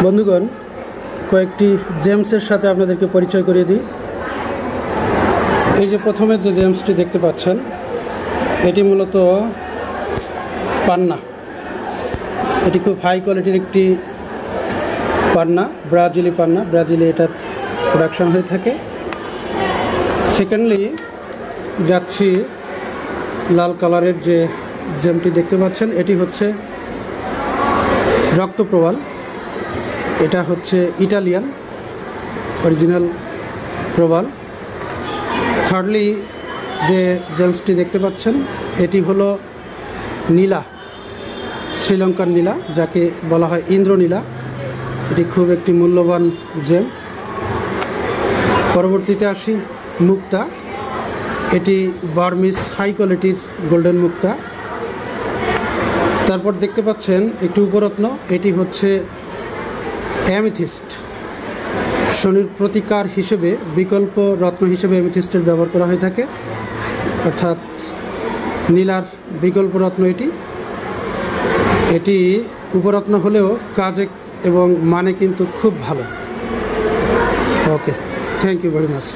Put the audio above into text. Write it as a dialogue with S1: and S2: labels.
S1: বন্ধুগণ, কয়েকটি জেমসের সাথে আপনাদেরকে পরিচয় করিয়ে দিই। এই যে প্রথমে যে জেমসটি দেখতে পাচ্ছেন, এটি মূলত পান্না। এটি খুব হাই কোয়ালিটির একটি পান্না, ব্রাজিলি পান্না। ব্রাজিলে এটার প্রোডাকশন হয়ে থাকে। সেকেন্ডলি যাচ্ছি লাল কালারের যে জেমটি দেখতে পাচ্ছেন, এটি হচ্ছে রক্তপ্রবাল। এটা হচ্ছে ইটালিয়ান অরিজিনাল প্রবাল। থার্ডলি যে জেমসটি দেখতে পাচ্ছেন, এটি হলো নীলা, শ্রীলঙ্কার নীলা, যাকে বলা হয় ইন্দ্রনীলা। এটি খুব একটি মূল্যবান জেম। পরবর্তীতে আসি মুক্তা। এটি বার্মিস হাই কোয়ালিটির গোল্ডেন মুক্তা। তারপর দেখতে পাচ্ছেন একটি উপরত্ন, এটি হচ্ছে অ্যামেথিস্ট। শনির প্রতিকার হিসেবে, বিকল্প রত্ন হিসেবে অ্যামেথিস্টের ব্যবহার করা হয়ে থাকে, অর্থাৎ নীলার বিকল্প রত্ন এটি। এটি উপরত্ন হলেও কাজে এবং মানে কিন্তু খুব ভালো। ওকে, থ্যাংক ইউ ভেরি মাচ।